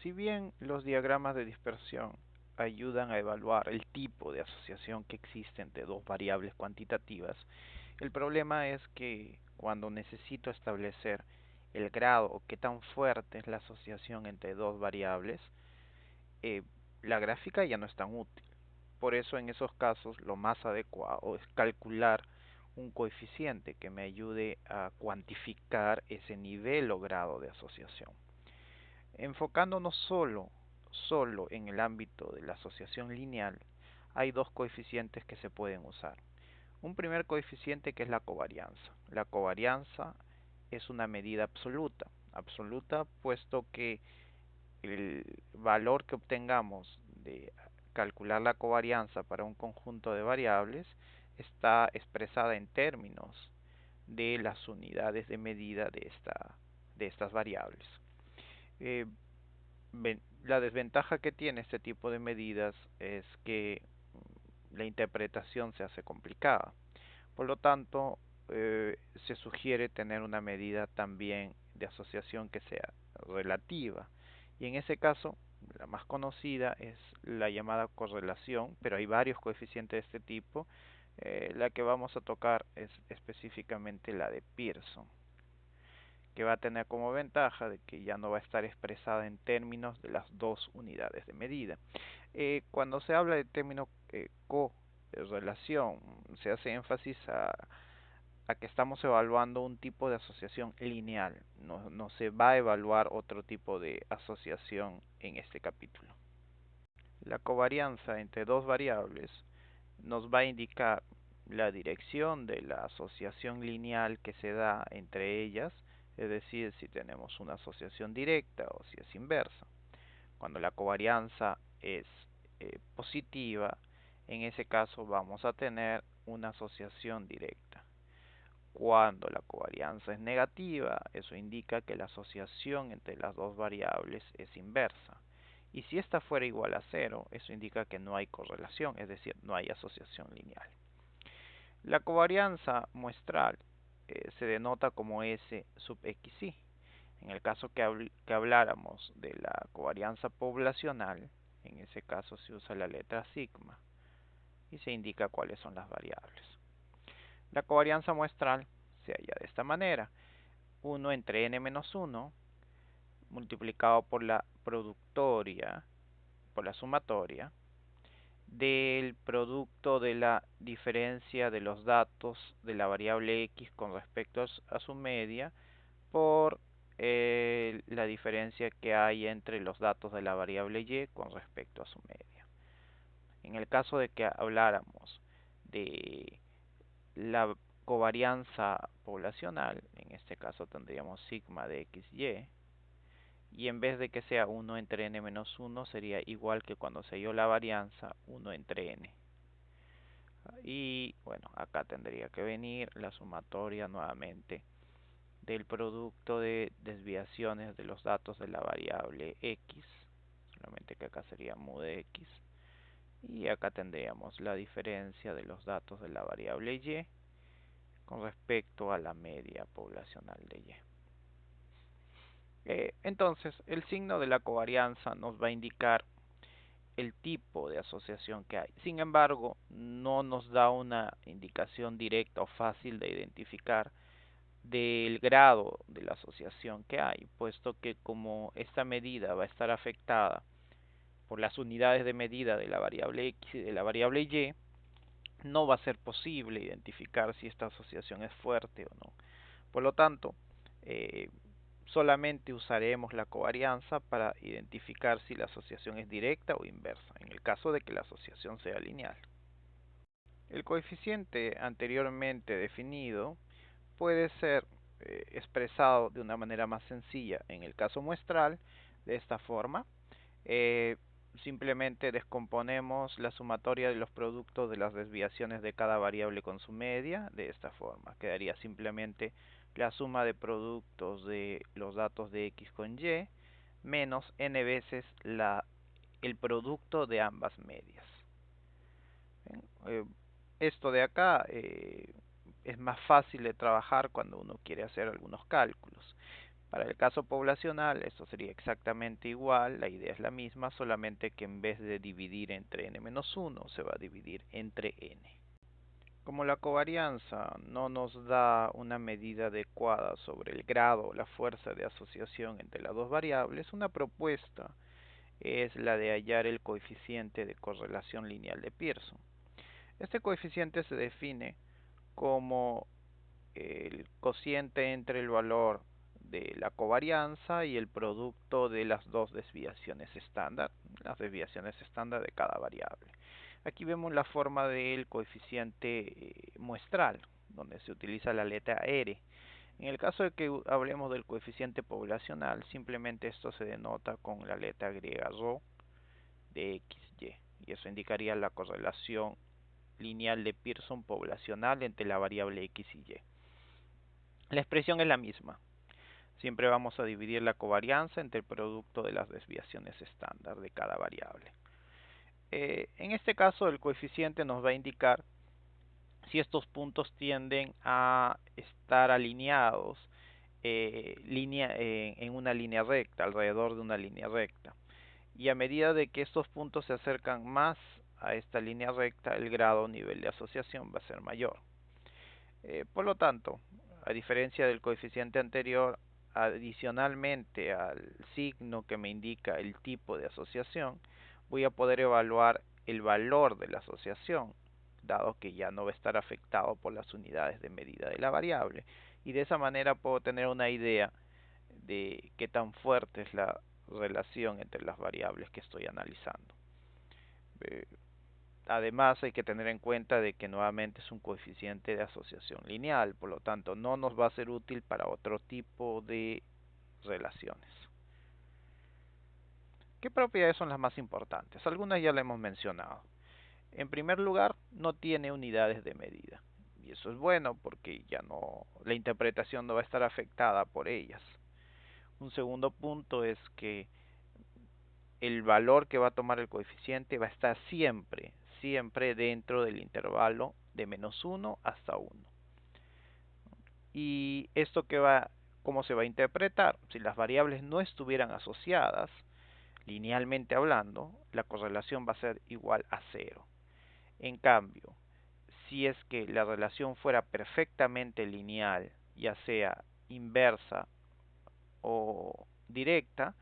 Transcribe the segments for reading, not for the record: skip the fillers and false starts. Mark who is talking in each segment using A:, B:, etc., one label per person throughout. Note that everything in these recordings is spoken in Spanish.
A: Si bien los diagramas de dispersión ayudan a evaluar el tipo de asociación que existe entre dos variables cuantitativas, el problema es que cuando necesito establecer el grado o qué tan fuerte es la asociación entre dos variables, eh, la gráfica ya no es tan útil. Por eso en esos casos lo más adecuado es calcular un coeficiente que me ayude a cuantificar ese nivel o grado de asociación. Enfocándonos solo en el ámbito de la asociación lineal, hay dos coeficientes que se pueden usar. Un primer coeficiente que es la covarianza. La covarianza es una medida absoluta puesto que el valor que obtengamos de calcular la covarianza para un conjunto de variables está expresada en términos de las unidades de medida de estas variables. Eh, la desventaja que tiene este tipo de medidas es que la interpretación se hace complicada. Por lo tanto, se sugiere tener una medida también de asociación que sea relativa. Y en ese caso, la más conocida es la llamada correlación, pero hay varios coeficientes de este tipo. La que vamos a tocar es específicamente la de Pearson, que va a tener como ventaja de que ya no va a estar expresada en términos de las dos unidades de medida. Cuando se habla de término correlación, se hace énfasis a que estamos evaluando un tipo de asociación lineal, no se va a evaluar otro tipo de asociación en este capítulo. La covarianza entre dos variables nos va a indicar la dirección de la asociación lineal que se da entre ellas, es decir, si tenemos una asociación directa o si es inversa. Cuando la covarianza es positiva, en ese caso vamos a tener una asociación directa. Cuando la covarianza es negativa, eso indica que la asociación entre las dos variables es inversa. Y si esta fuera igual a cero, eso indica que no hay correlación, es decir, no hay asociación lineal. La covarianza muestral se denota como S sub xi. En el caso que habláramos de la covarianza poblacional, en ese caso se usa la letra sigma y se indica cuáles son las variables. La covarianza muestral se halla de esta manera: 1 entre n menos 1 multiplicado por la productoria, por la sumatoria, del producto de la diferencia de los datos de la variable x con respecto a su media por la diferencia que hay entre los datos de la variable y con respecto a su media. En el caso de que habláramos de la covarianza poblacional, en este caso tendríamos sigma de xy, y en vez de que sea 1 entre n menos 1, sería igual que cuando se dio la varianza 1 entre n. Y bueno, acá tendría que venir la sumatoria nuevamente del producto de desviaciones de los datos de la variable x, solamente que acá sería mu de x, y acá tendríamos la diferencia de los datos de la variable y con respecto a la media poblacional de y. Entonces, el signo de la covarianza nos va a indicar el tipo de asociación que hay. Sin embargo, no nos da una indicación directa o fácil de identificar del grado de la asociación que hay, puesto que como esta medida va a estar afectada por las unidades de medida de la variable x y de la variable y, no va a ser posible identificar si esta asociación es fuerte o no. Por lo tanto, eh, solamente usaremos la covarianza para identificar si la asociación es directa o inversa, en el caso de que la asociación sea lineal. El coeficiente anteriormente definido puede ser expresado de una manera más sencilla en el caso muestral, de esta forma. Eh, Simplemente descomponemos la sumatoria de los productos de las desviaciones de cada variable con su media de esta forma. Quedaría simplemente la suma de productos de los datos de x con y menos n veces el producto de ambas medias. Bien, esto de acá es más fácil de trabajar cuando uno quiere hacer algunos cálculos. Para el caso poblacional, esto sería exactamente igual, la idea es la misma, solamente que en vez de dividir entre n-1, se va a dividir entre n. Como la covarianza no nos da una medida adecuada sobre el grado o la fuerza de asociación entre las dos variables, una propuesta es la de hallar el coeficiente de correlación lineal de Pearson. Este coeficiente se define como el cociente entre el valor de la covarianza y el producto de las dos desviaciones estándar, las desviaciones estándar de cada variable. Aquí vemos la forma del coeficiente muestral, donde se utiliza la letra R. En el caso de que hablemos del coeficiente poblacional, simplemente esto se denota con la letra griega ρ de XY, y eso indicaría la correlación lineal de Pearson poblacional entre la variable X y Y. La expresión es la misma. Siempre vamos a dividir la covarianza entre el producto de las desviaciones estándar de cada variable. En este caso, el coeficiente nos va a indicar si estos puntos tienden a estar alineados en una línea recta, alrededor de una línea recta. Y a medida de que estos puntos se acercan más a esta línea recta, el grado o nivel de asociación va a ser mayor. Por lo tanto, a diferencia del coeficiente anterior, adicionalmente al signo que me indica el tipo de asociación, voy a poder evaluar el valor de la asociación, dado que ya no va a estar afectado por las unidades de medida de la variable. Y de esa manera puedo tener una idea de qué tan fuerte es la relación entre las variables que estoy analizando. Además, hay que tener en cuenta de que nuevamente es un coeficiente de asociación lineal, por lo tanto no nos va a ser útil para otro tipo de relaciones. ¿Qué propiedades son las más importantes? Algunas ya las hemos mencionado. En primer lugar, no tiene unidades de medida. Y eso es bueno porque ya no, la interpretación no va a estar afectada por ellas. Un segundo punto es que el valor que va a tomar el coeficiente va a estar siempre dentro del intervalo de -1 hasta 1. Y esto ¿cómo se va a interpretar? Si las variables no estuvieran asociadas, linealmente hablando, la correlación va a ser igual a 0. En cambio, si es que la relación fuera perfectamente lineal, ya sea inversa o directa,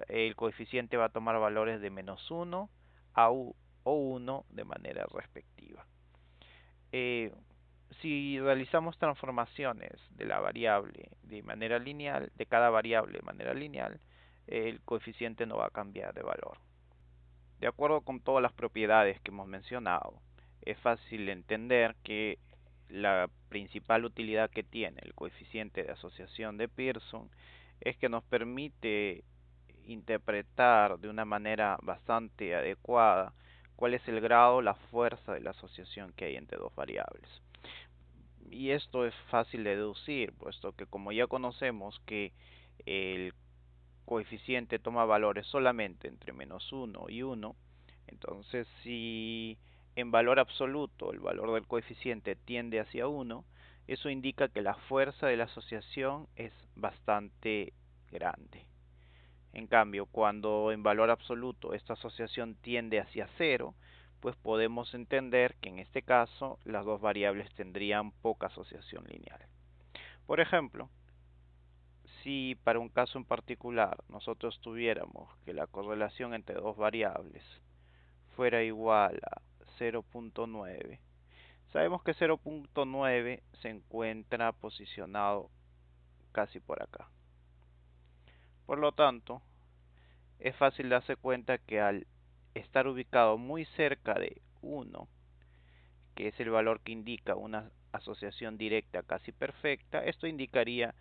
A: el coeficiente va a tomar valores de -1 o 1 de manera respectiva. Si realizamos transformaciones de la variable de manera lineal, de cada variable de manera lineal, el coeficiente no va a cambiar de valor. De acuerdo con todas las propiedades que hemos mencionado, es fácil entender que la principal utilidad que tiene el coeficiente de asociación de Pearson es que nos permite interpretar de una manera bastante adecuada cuál es el grado, la fuerza de la asociación que hay entre dos variables. Y esto es fácil de deducir, puesto que como ya conocemos que el coeficiente toma valores solamente entre -1 y 1, entonces si en valor absoluto el valor del coeficiente tiende hacia 1, eso indica que la fuerza de la asociación es bastante grande. En cambio, cuando en valor absoluto esta asociación tiende hacia 0, pues podemos entender que en este caso las dos variables tendrían poca asociación lineal. Por ejemplo, si para un caso en particular nosotros tuviéramos que la correlación entre dos variables fuera igual a 0.9, sabemos que 0.9 se encuentra posicionado casi por acá. Por lo tanto, es fácil darse cuenta que al estar ubicado muy cerca de 1, que es el valor que indica una asociación directa casi perfecta, esto indicaría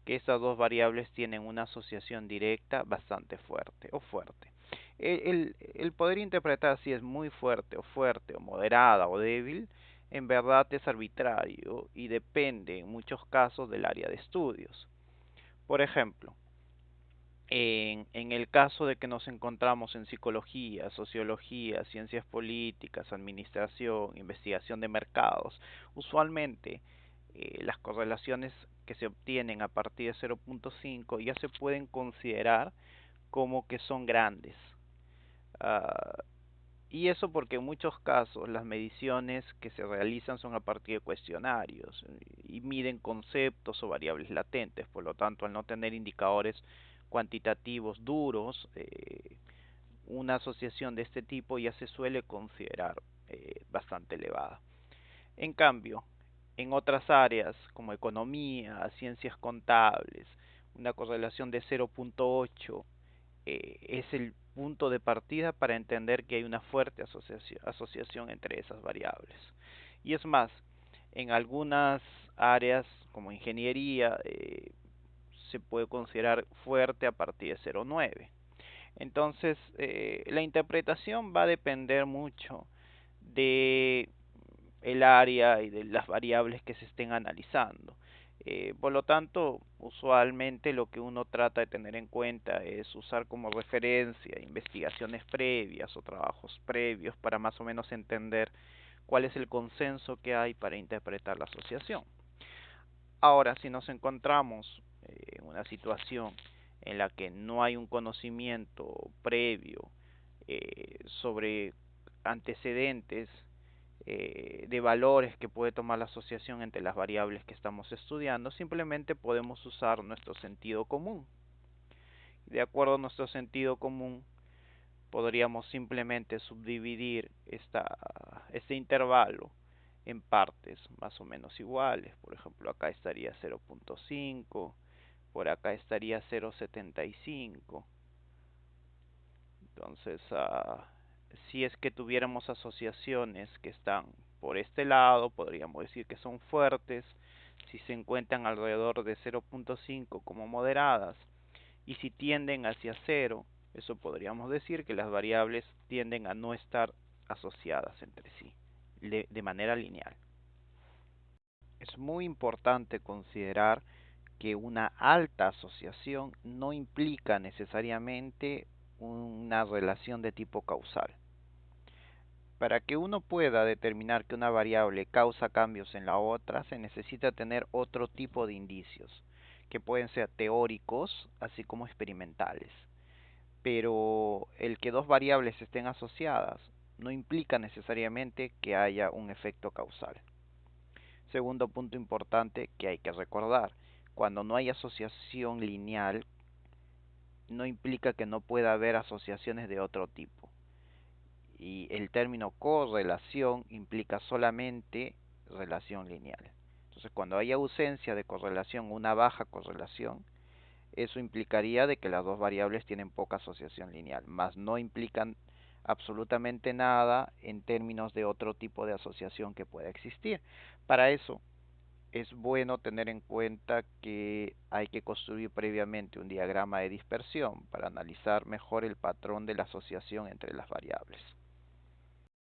A: que estas dos variables tienen una asociación directa bastante fuerte o fuerte. El poder interpretar si es muy fuerte o moderada o débil, en verdad es arbitrario y depende en muchos casos del área de estudios. Por ejemplo, en el caso de que nos encontramos en psicología, sociología, ciencias políticas, administración, investigación de mercados, usualmente las correlaciones que se obtienen a partir de 0.5 ya se pueden considerar como que son grandes. Ah, y eso porque en muchos casos las mediciones que se realizan son a partir de cuestionarios y miden conceptos o variables latentes. Por lo tanto, al no tener indicadores cuantitativos duros, una asociación de este tipo ya se suele considerar bastante elevada. En cambio, en otras áreas como economía, ciencias contables, una correlación de 0.8 es el punto de partida para entender que hay una fuerte asociación entre esas variables. Y es más, en algunas áreas como ingeniería se puede considerar fuerte a partir de 0.9. Entonces, la interpretación va a depender mucho de el área y de las variables que se estén analizando. Por lo tanto, usualmente lo que uno trata de tener en cuenta es usar como referencia investigaciones previas o trabajos previos para más o menos entender cuál es el consenso que hay para interpretar la asociación. Ahora, si nos encontramos en una situación en la que no hay un conocimiento previo sobre antecedentes de valores que puede tomar la asociación entre las variables que estamos estudiando, simplemente podemos usar nuestro sentido común. De acuerdo a nuestro sentido común, podríamos simplemente subdividir este intervalo en partes más o menos iguales. Por ejemplo, acá estaría 0.5, por acá estaría 0.75. Entonces, si es que tuviéramos asociaciones que están por este lado, podríamos decir que son fuertes, si se encuentran alrededor de 0.5 como moderadas, y si tienden hacia cero, eso podríamos decir que las variables tienden a no estar asociadas entre sí de manera lineal. Es muy importante considerar que una alta asociación no implica necesariamente una relación de tipo causal. Para que uno pueda determinar que una variable causa cambios en la otra, se necesita tener otro tipo de indicios, que pueden ser teóricos, así como experimentales. Pero el que dos variables estén asociadas no implica necesariamente que haya un efecto causal. Segundo punto importante que hay que recordar, cuando no hay asociación lineal, no implica que no pueda haber asociaciones de otro tipo. Y el término correlación implica solamente relación lineal. Entonces, cuando hay ausencia de correlación, una baja correlación, eso implicaría de que las dos variables tienen poca asociación lineal, más no implican absolutamente nada en términos de otro tipo de asociación que pueda existir. Para eso es bueno tener en cuenta que hay que construir previamente un diagrama de dispersión para analizar mejor el patrón de la asociación entre las variables.